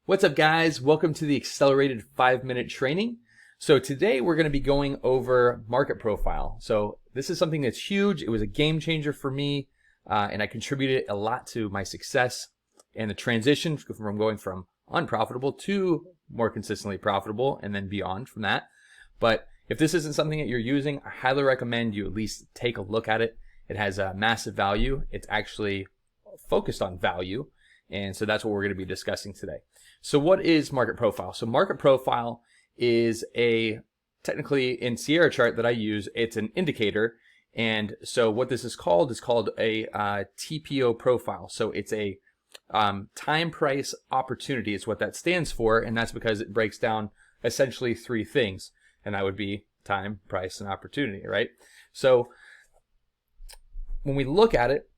What's up, guys? Welcome to the Accelerated 5-minute training. So today we're going to be going over market profile. So this is something that's huge. It was a game changer for me, and I contributed a lot to my success and the transition from going from unprofitable to more consistently profitable and then beyond from that. But if this isn't something that you're using, I highly recommend you at least take a look at it. It has a massive value. It's actually focused on value. And so that's what we're going to be discussing today. So what is market profile? So market profile is technically in Sierra chart that I use, it's an indicator. And so what this is called a TPO profile. So it's a time price opportunity is what that stands for. And that's because it breaks down essentially three things. And that would be time, price, and opportunity, right? So when we look at it,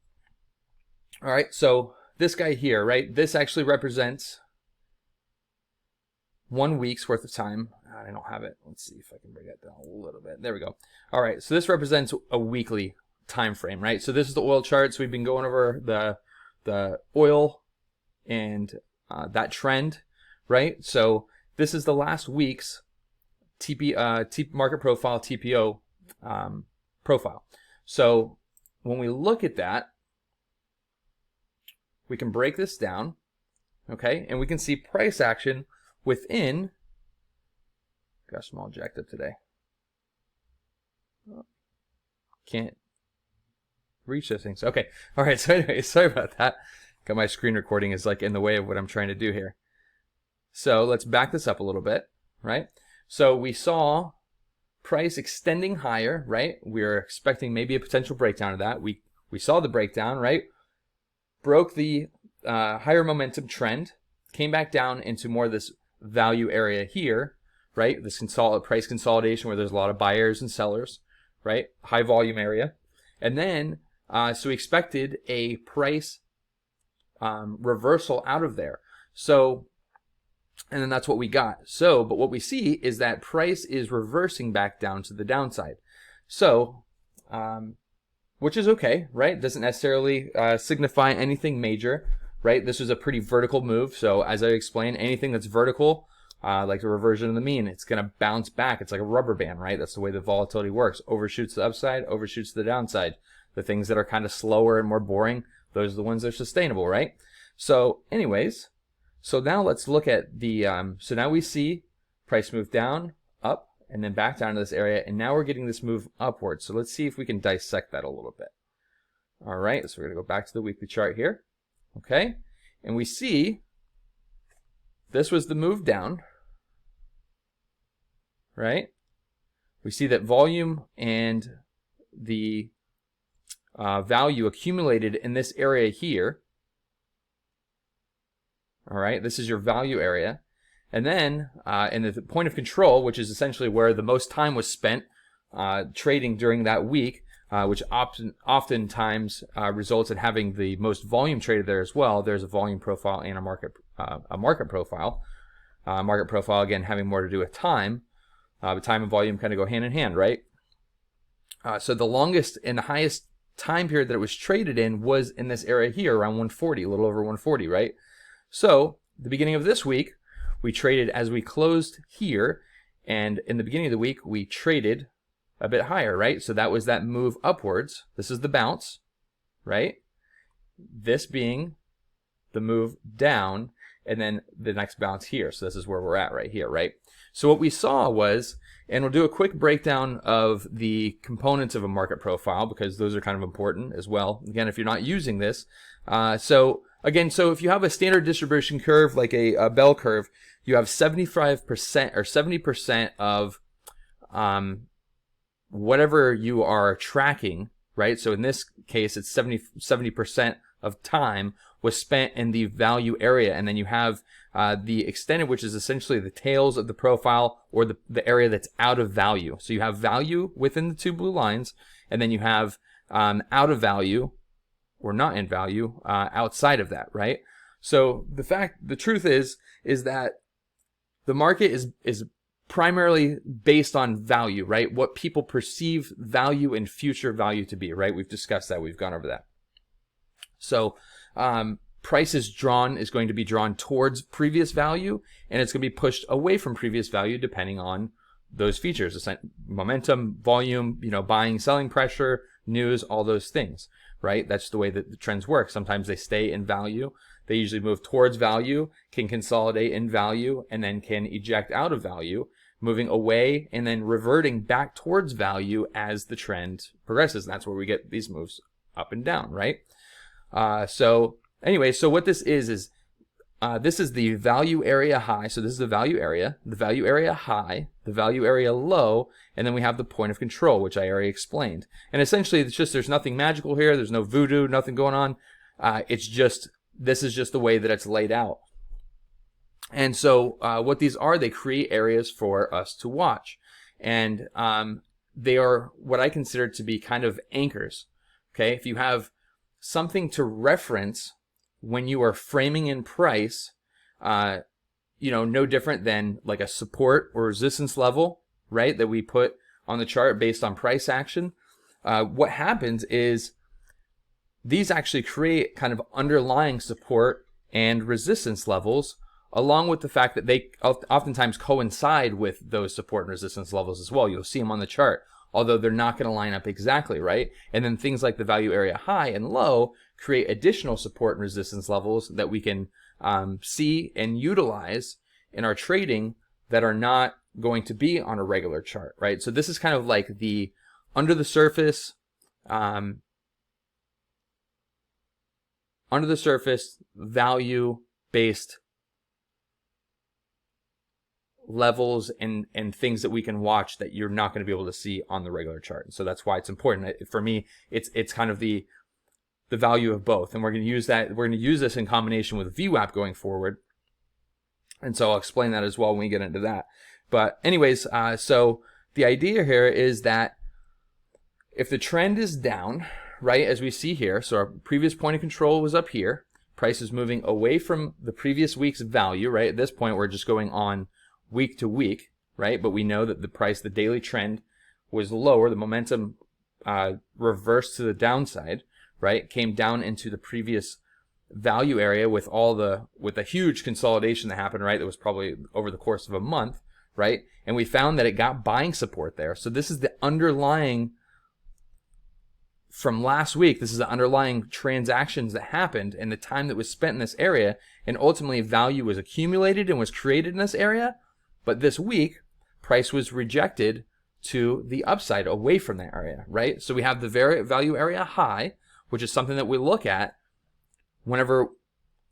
all right, so this guy here, right, this actually represents 1 week's worth of time. I don't have it. Let's see if I can bring that down a little bit. There we go. All right, so this represents a weekly time frame, right? So this is the oil chart. So we've been going over the oil and that trend, right? So this is the last week's market profile, TPO profile. So when we look at that, we can break this down, okay? And we can see price action within, gosh, I'm all jacked up today. Can't reach those things. Okay, all right, so anyway, sorry about that. Got my screen recording is like in the way of what I'm trying to do here. So let's back this up a little bit, right? So we saw price extending higher, right? We were expecting maybe a potential breakdown of that. We saw the breakdown, right? Broke the higher momentum trend, came back down into more of this value area here, right? This price consolidation where there's a lot of buyers and sellers, right? High volume area. And then, so we expected a price reversal out of there. So, and then that's what we got. So, but what we see is that price is reversing back down to the downside. So, which is okay, right? Doesn't necessarily signify anything major, right? This was a pretty vertical move. So as I explained, anything that's vertical, like the reversion of the mean, it's going to bounce back. It's like a rubber band, right? That's the way the volatility works. Overshoots the upside, overshoots the downside. The things that are kind of slower and more boring, those are the ones that are sustainable, right? So anyways, so now let's look at the, so now we see price move down, up, and then back down to this area, and now we're getting this move upwards. So let's see if we can dissect that a little bit. All right, so we're going to go back to the weekly chart here. Okay, and we see this was the move down, right? We see that volume and the value accumulated in this area here. All right, this is your value area. And then in the point of control, which is essentially where the most time was spent trading during that week, which oftentimes results in having the most volume traded there as well. There's a volume profile and a market profile. Market profile, again, having more to do with time. But time and volume kind of go hand in hand, right? So the longest and the highest time period that it was traded in was in this area here, around 140, a little over 140, right? So the beginning of this week, we traded as we closed here, and in the beginning of the week, we traded a bit higher, right? So that was that move upwards. This is the bounce, right? This being the move down, and then the next bounce here. So this is where we're at right here, right? So what we saw was, and we'll do a quick breakdown of the components of a market profile because those are kind of important as well. Again, if you're not using this, so if you have a standard distribution curve, like a bell curve, you have 75% or 70% of whatever you are tracking, right? So in this case, it's 70% of time was spent in the value area. And then you have the extended, which is essentially the tails of the profile or the area that's out of value. So you have value within the two blue lines, and then you have out of value or not in value outside of that, right? So the truth is that the market is primarily based on value, right? What people perceive value and future value to be, right? We've discussed that. We've gone over that. So price is going to be drawn towards previous value, and it's going to be pushed away from previous value depending on those features: momentum, volume, buying, selling pressure, news, all those things, right? That's the way that the trends work. Sometimes they stay in value. They usually move towards value, can consolidate in value, and then can eject out of value, moving away and then reverting back towards value as the trend progresses. And that's where we get these moves up and down, right? So what this is this is the value area high. So this is the value area high, the value area low, and then we have the point of control, which I already explained. And essentially, it's just, there's nothing magical here. There's no voodoo, nothing going on. This is just the way that it's laid out. And so what these are, they create areas for us to watch. And they are what I consider to be kind of anchors. Okay, if you have something to reference when you are framing in price, no different than like a support or resistance level, right, that we put on the chart based on price action. What happens is these actually create kind of underlying support and resistance levels, along with the fact that they oftentimes coincide with those support and resistance levels as well. You'll see them on the chart, although they're not going to line up exactly, right? And then things like the value area high and low create additional support and resistance levels that we can see and utilize in our trading that are not going to be on a regular chart, right? So this is kind of like the under the surface value-based levels and things that we can watch that you're not going to be able to see on the regular chart. So that's why it's important. For me, it's kind of the value of both, and we're going to use that. We're going to use this in combination with VWAP going forward, and so I'll explain that as well when we get into that. But anyways, so the idea here is that if the trend is down, right, as we see here, so our previous point of control was up here, price is moving away from the previous week's value, right? At this point, we're just going on week to week, right? But we know that the daily trend was lower. The momentum reversed to the downside, right? Came down into the previous value area with a huge consolidation that happened, right? That was probably over the course of a month, right? And we found that it got buying support there. So this is the underlying from last week. This is the underlying transactions that happened and the time that was spent in this area, and ultimately value was accumulated and was created in this area. But this week, price was rejected to the upside away from that area, right? So we have the value area high, which is something that we look at whenever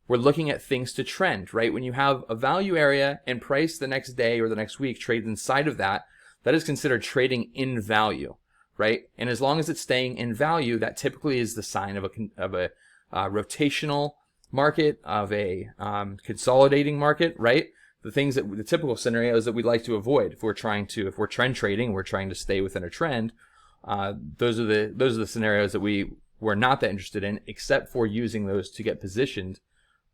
we're looking at things to trend, right? When you have a value area and price the next day or the next week trades inside of that, that is considered trading in value, right? And as long as it's staying in value, that typically is the sign of a rotational market, of a consolidating market, right? The typical scenarios that we'd like to avoid if we're trend trading, we're trying to stay within a trend. Those are the scenarios that we're not that interested in, except for using those to get positioned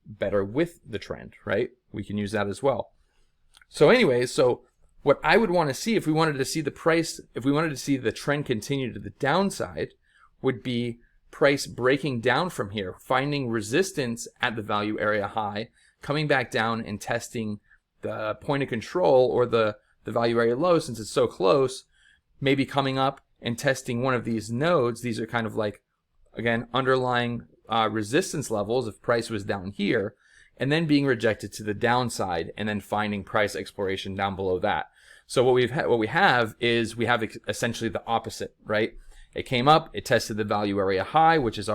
better with the trend, right? We can use that as well. So anyways, so what I would want to see if we wanted to see the trend continue to the downside would be price breaking down from here, finding resistance at the value area high, coming back down and testing the point of control or the value area low, since it's so close, maybe coming up and testing one of these nodes. These are kind of like, again, underlying resistance levels if price was down here, and then being rejected to the downside, and then finding price exploration down below that. So what we have is essentially the opposite, right? It came up, it tested the value area high, which is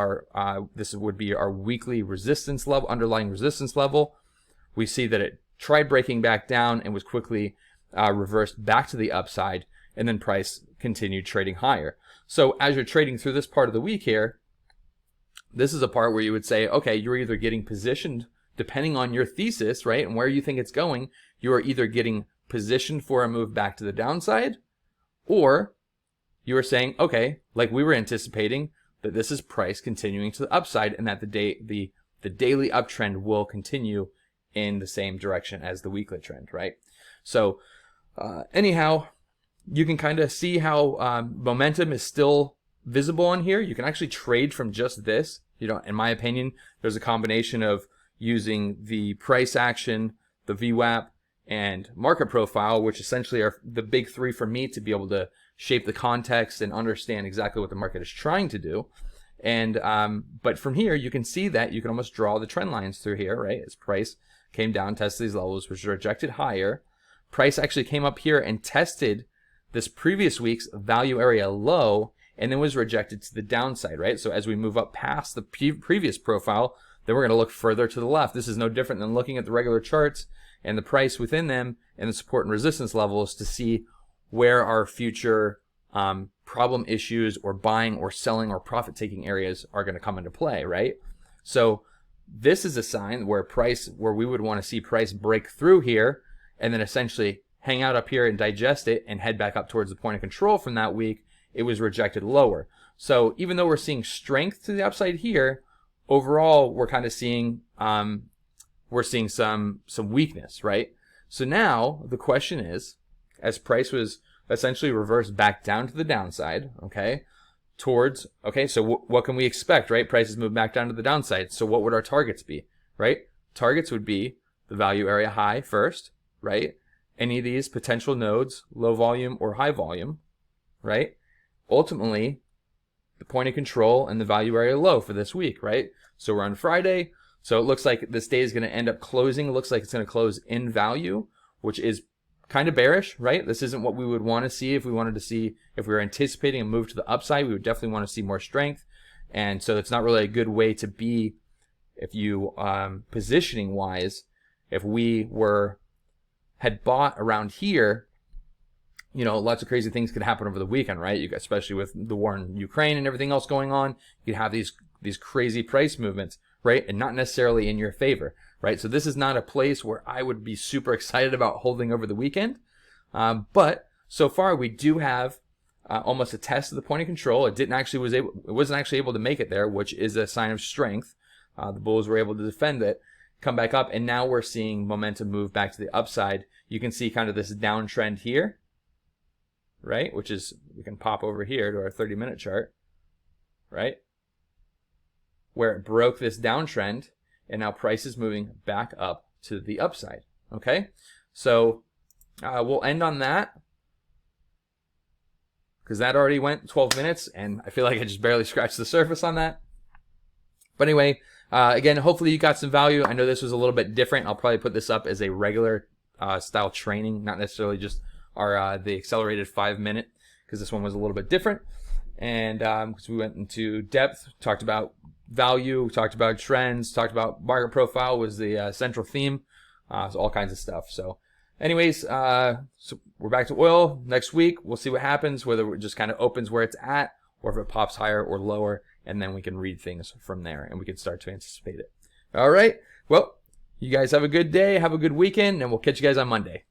this would be our weekly resistance level, underlying resistance level. We see that it tried breaking back down and was quickly reversed back to the upside, and then price continued trading higher. So as you're trading through this part of the week here, this is a part where you would say, okay, you're either getting positioned depending on your thesis, right, and where you think it's going. You are either getting positioned for a move back to the downside, or you are saying, okay, like we were anticipating, that this is price continuing to the upside, and that the daily uptrend will continue in the same direction as the weekly trend, right? So anyhow, you can kind of see how momentum is still visible on here. You can actually trade from just this In my opinion, there's a combination of using the price action, the VWAP, and market profile, which essentially are the big three for me to be able to shape the context and understand exactly what the market is trying to do. And but from here, you can see that you can almost draw the trend lines through here, right? As price came down, tested these levels, which rejected higher. Price actually came up here and tested this previous week's value area low, and then was rejected to the downside, right? So as we move up past the previous profile, then we're going to look further to the left. This is no different than looking at the regular charts and the price within them and the support and resistance levels to see where our future problem issues or buying or selling or profit taking areas are going to come into play, right? So this is a sign where we would want to see price break through here and then essentially hang out up here and digest it and head back up towards the point of control from that week. It was rejected lower. So even though we're seeing strength to the upside here, overall we're kind of seeing some weakness, right? So now the question is, as price was essentially reversed back down to the downside, so what can we expect, right? Prices move back down to the downside. So what would our targets be, right? Targets would be the value area high first, right? Any of these potential nodes, low volume or high volume, right? Ultimately, the point of control and the value area low for this week, right? So we're on Friday. So it looks like this day is going to end up closing. It looks like it's going to close in value, which is kind of bearish, right? This isn't what we would want to see. If we were anticipating a move to the upside, we would definitely want to see more strength. And so it's not really a good way to be if you, positioning wise, if we had bought around here, lots of crazy things could happen over the weekend, right? Especially with the war in Ukraine and everything else going on, you could have these crazy price movements, right? And not necessarily in your favor, right? So this is not a place where I would be super excited about holding over the weekend. But so far we do have almost a test of the point of control. It wasn't actually able to make it there, which is a sign of strength. The bulls were able to defend it, come back up, and now we're seeing momentum move back to the upside. You can see kind of this downtrend here, right? Which is, we can pop over here to our 30-minute chart, right? Where it broke this downtrend, and now price is moving back up to the upside, okay? So we'll end on that, because that already went 12 minutes, and I feel like I just barely scratched the surface on that. But anyway, again, hopefully you got some value. I know this was a little bit different. I'll probably put this up as a regular style training, not necessarily just the accelerated 5-minute, because this one was a little bit different. And because we went into depth, talked about value, talked about trends, talked about market profile was the central theme, so all kinds of stuff. So anyways, so we're back to oil next week. We'll see what happens, whether it just kind of opens where it's at or if it pops higher or lower, and then we can read things from there and we can start to anticipate it. All right, well, you guys have a good day, have a good weekend, and we'll catch you guys on Monday.